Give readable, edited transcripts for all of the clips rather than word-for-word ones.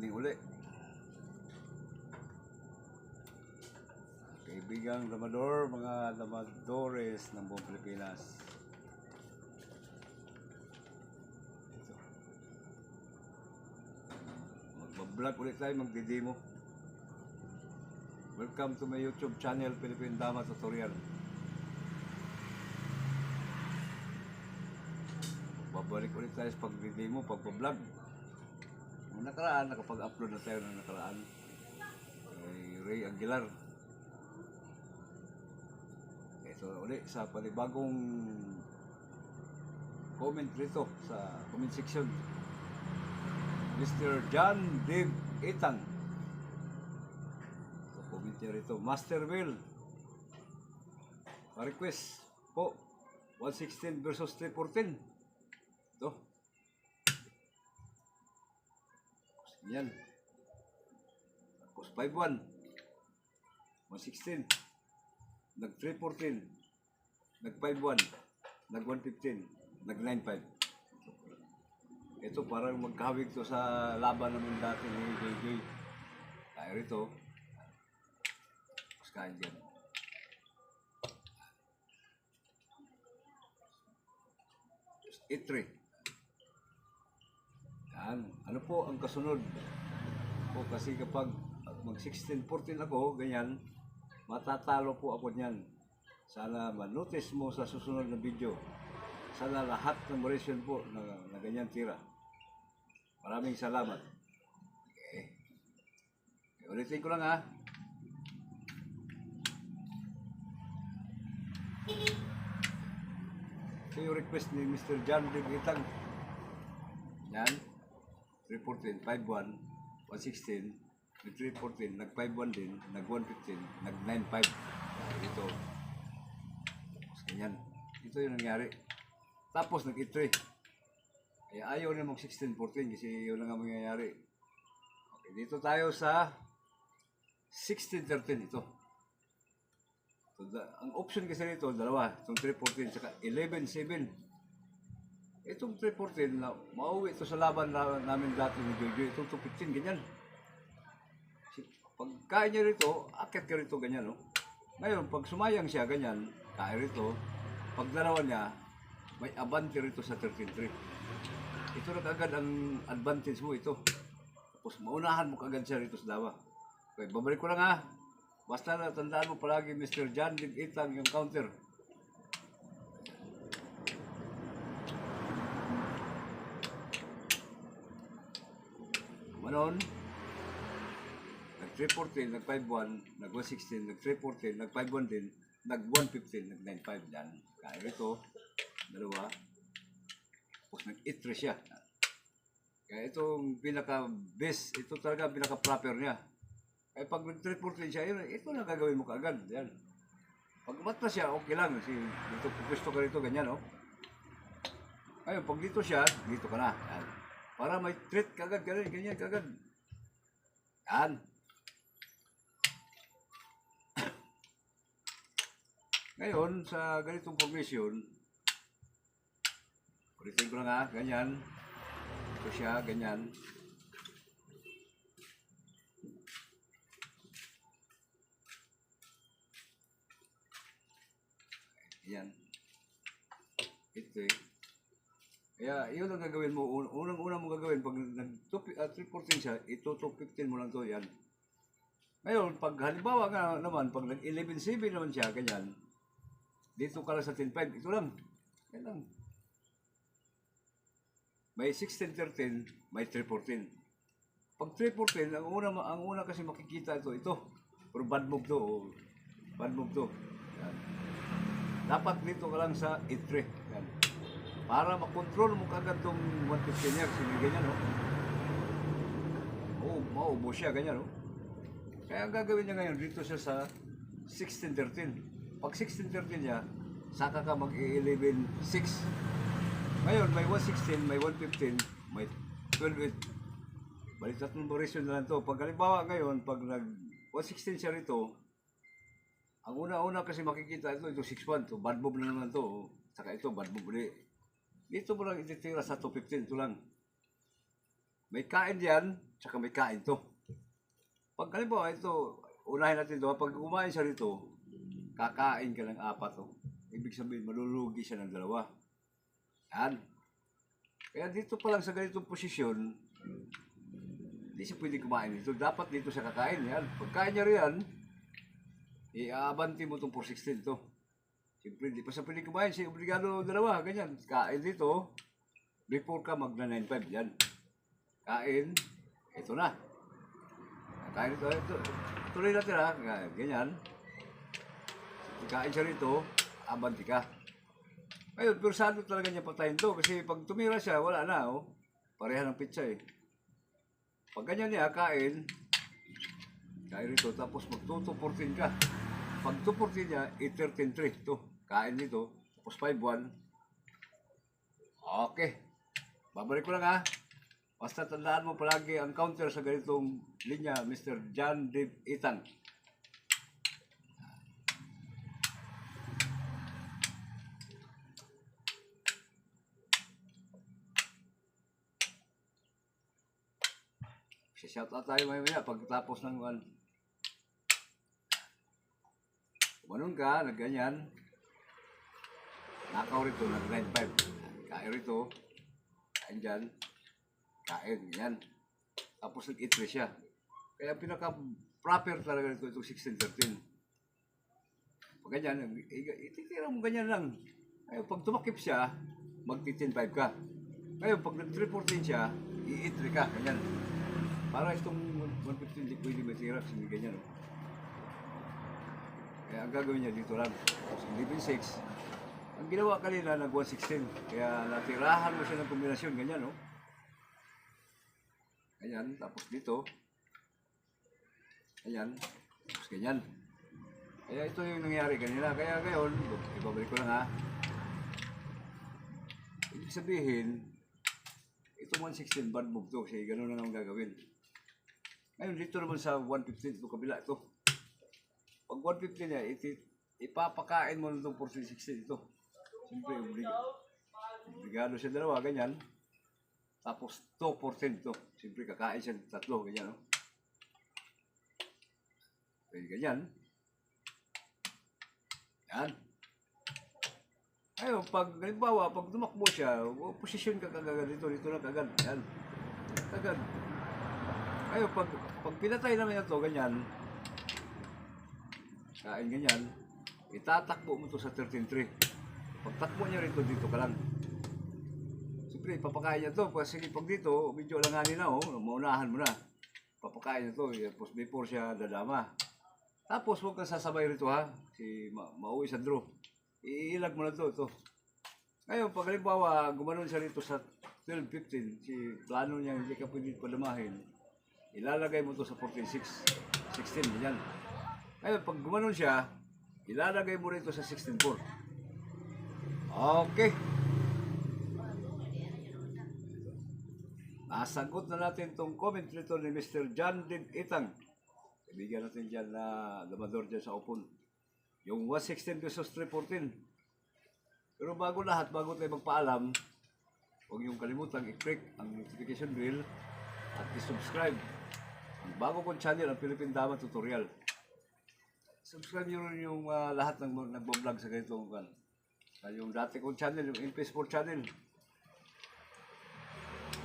evening uli. Kaibigang Lamador, mga Lamadores ng buong Pilipinas. Magbablog ulit tayo, magdidemo. Welcome to my YouTube channel, Philippine Dama Tutorial. Babalik ulit tayo sa pagdidemo, pagbablog. Nung nakaraan, nakapag-upload na tayo ng nakaraan kay Ray Aguilar. So ulit sa panibagong comment rito sa comment section, Mr. John Dave Etang. So comment niya rito, Master Will, request po 116 versus 314. Ito yan, tapos 5-1 116, nag 314, nag 5-1, nag 115, nag 9-5. Ito parang magkahawig to sa laban namin dati ni JJ. Tayo rito, mas kain dyan. Itri. Yan. Ano po ang kasunod? Po kasi kapag mag 16-14 ako, ganyan, matatalo po ako niyan. Sana manotice mo sa susunod na video. Sana lahat ng Mauritian po na ganyan tira. Maraming salamat. Okay. Ulitin ko lang ha. Ito yung request ni Mr. John Digitang. Yan. 314, 5-1, 116, nag-314, nag-5-1 din, nag-115, nag-9-5. Ito. Ganyan. Ito yung nangyari. Tapos nag-3. Kaya ayaw na mag-16-14 kasi yun lang ang mangyayari. Okay, dito tayo sa 16-13 ito. So, ang option kasi nito, dalawa. Itong 3-14 saka 11-7. Itong 3-14 na mauwi ito sa laban namin dati ni Jojo. Itong 2-15, ganyan. Pagkain niya rito, akit ka rito, ganyan. No? Ngayon, pag sumayang siya, ganyan, kaya rito, pag dalawa niya, may abante rito sa 13-3. Ito na kagad ang advantage mo ito. Tapos maunahan mo kagad siya rito sa dawa. Okay, babalik ko lang ha. Basta na tandaan mo palagi, Mr. John Itang yung counter. Manon, nag-314, nag-5-1, nag-116, nag-314, nag-5-1 din, nag-115, nag-9-5 dyan. Kaya ito, dalawa. Tapos nag-8-3 siya. Kaya itong pinaka-best, ito talaga pinaka-proper niya. Kaya pag nag-314 siya, ito na gagawin mo kaagad. Yan. Pag mata siya, okay lang. Kasi dito, pwesto ka rito, ganyan, oh. Ngayon, pag dito siya, dito ka na. Yan. Para may treat kagad, ganyan kagad. Yan. Ngayon, sa ganitong formation, ulitin ko lang ha, ganyan. Ito siya, ganyan. Yan. Ito eh. Kaya, yun ang gagawin mo. Unang-unang mo gagawin, pag nag-314 siya, ito 215 mo lang to, yan. Ngayon, pag halimbawa nga naman, pag nag-11-7 naman siya, ganyan, dito ka lang sa 10-5, ito lang. Yan lang. May 16-13, may 314. Pag 314, ang una kasi makikita ito. Pero bad move to. Bad move to. Yan. Dapat dito ka lang sa 8-3. Yan. Para makontrol mo kagad itong 115 years. Hindi ganyan, no? Oo, maubo siya, ganyan, no? Kaya ang gagawin niya ngayon, dito siya sa 16-13. Pag 16-13 niya, saka ka mag-11-6. Ngayon, may 116, may 115, may 12-8. Balik tatlong variation na lang ito. Pag halimbawa ngayon, pag nag-116 siya rito, ang una-una kasi makikita ito 6-1. Ito, bad move na naman ito. Saka ito, bad move ulit. Dito mo lang ititira sa 215, ito lang. May kain diyan, tsaka may kain to. Pag halimbawa ito, unahin natin ito, pag kumain siya rito, kakain ka ng 4 to. Ibig sabihin, malulugi siya ng 2. Yan. Kaya dito pa lang sa ganitong posisyon, hindi siya pwede kumain dito. Dapat dito siya kakain. Yan. Pagkain niya riyan, iaabante mo itong 416 to. Siyempre, hindi pa siya pwede kumain. Siya obligado 2. Ganyan. Kain dito, before ka magna 9.5. Yan. Kain. Ito na. Kain ito. Tuloy natin ha. Ganyan. Kain siya rito, abante ka. Ngayon, persado talaga niya patayin to. Kasi pag tumira siya, wala na. Oh. Pareha ng pizza eh. Pag ganyan niya, kain rito, tapos mag 2-14 ka. Pag 2-14 niya, 8-13-3. Ito, kain dito, tapos 5-1. Okay. Babalik ko lang ha. Basta tandaan mo palagi ang counter sa ganitong linya, Mr. John Dave Itang. Shout out tayo maya pagkatapos ng umanon ka, nagganyan. Nakaw rito, nag-9.5. Kain rito. Kain dyan. Kain, ganyan. Tapos nag-eat siya. Kaya pinaka-proper talaga rito itong 16-13. Pag ganyan, ititira mo ganyan lang. Ngayon, pag tumakip siya, mag-10.5 ka. Ngayon, pag nag-3.14 siya, i-eat ka, ganyan. Para itong 115 hindi pwede matira kasi hindi ganyan. Oh. Kaya ang gagawin niya dito lang. So, 11.6. Ang ginawa kanina nag 116. Kaya natirahan mo siya ng kombinasyon. Ganyan, no? Ganyan. Tapos dito. Ganyan. Tapos ganyan. Kaya ito yung nangyari kanina. Kaya ngayon, ibabalik ko lang ha. Ibig sabihin, itong 116 bad move to. Kasi gano'n lang ang gagawin. Ngayon, dito naman sa 115, ito kabila ito. Pag 115 niya, ipapakain mo nitong 416 ito. Siyempre, obligado siya 2, ganyan. Tapos 214 ito. Siyempre, kakain siya 3, ganyan. No? Okay, ganyan. Yan. Ngayon, pag halimbawa, pag tumakbo siya, posisyon ka kagad dito na kagad. Yan. Kagad. Ngayon, pag pinatay naman ito, ganyan, kain ganyan, itatakbo mo ito sa 13.3. Pag takbo niya rito, dito ka lang. Siyempre, papakain niya ito. Kasi pag dito, medyo langanin na, oh, maunahan mo na. Papakain niya ito, tapos before siya dadama. Tapos, huwag kang sasabay rito, ha. Si mauwi sa draw. Iilag mo na ito. Ngayon, pag halimbawa, gumanon siya rito sa 12.15, si plano niya hindi ka pwede padamahin, ilalagay mo ito sa 14.6, 16, ganyan. Ngayon, pag gumanon siya, ilalagay mo rito sa 16.4. Okay. Nasagot na natin itong comment rito ni Mr. John Dave Itang. Ibigyan natin dyan na lamador dyan sa upon. Yung 116 pesos 314. Pero bago lahat, bago tayo magpaalam, huwag niyong kalimutan i-click ang notification bell at i-subscribe ang bago kong channel, ang Philippine Dama Tutorial. Subscribe niyo rin yung lahat ng nagbo-vlog sa ganitong yung dati kong channel, yung MP4 channel.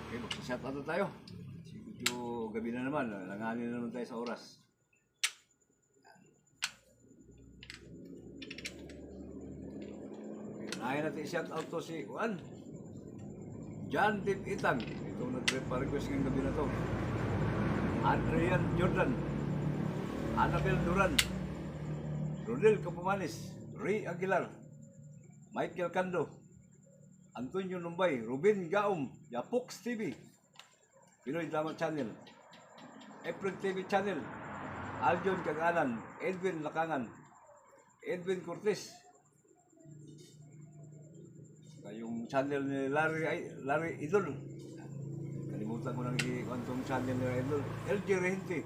Okay, magsashout out na tayo. Medyo gabi na naman, langanin na naman tayo sa oras. Unahin natin i-shout out to si Juan John Dave Itang. Itong nag-request ngayong gabi na to. Adrian Jordan, Annabel Duran, Rodel Capumanes, Ray Aguilar, Michael Cando, Antonio Numbay, Ruben Gaum, Yapox TV, Pinoy Drama Channel, April TV Channel, Aljon Kaganan, Edwin Lakangan, Edwin Cortez, yung channel ni Larry Idol. Kalimutan ko nang i-kwantong channel ni Idol. LG Rehente,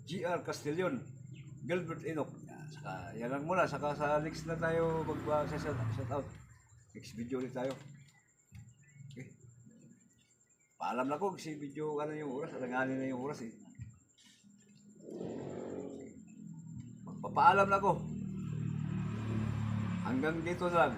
GR Castillon, Gilbert Enoch. Saka, yan lang muna. Saka sa next na tayo mag-shout out. Next video ulit tayo. Paalam na ko kasi video ano yung oras, alanganin na yung oras eh. Magpapaalam na ko. Hanggang dito na lang.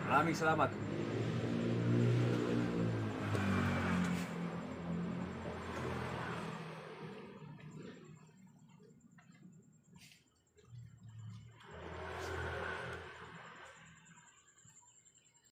Maraming salamat.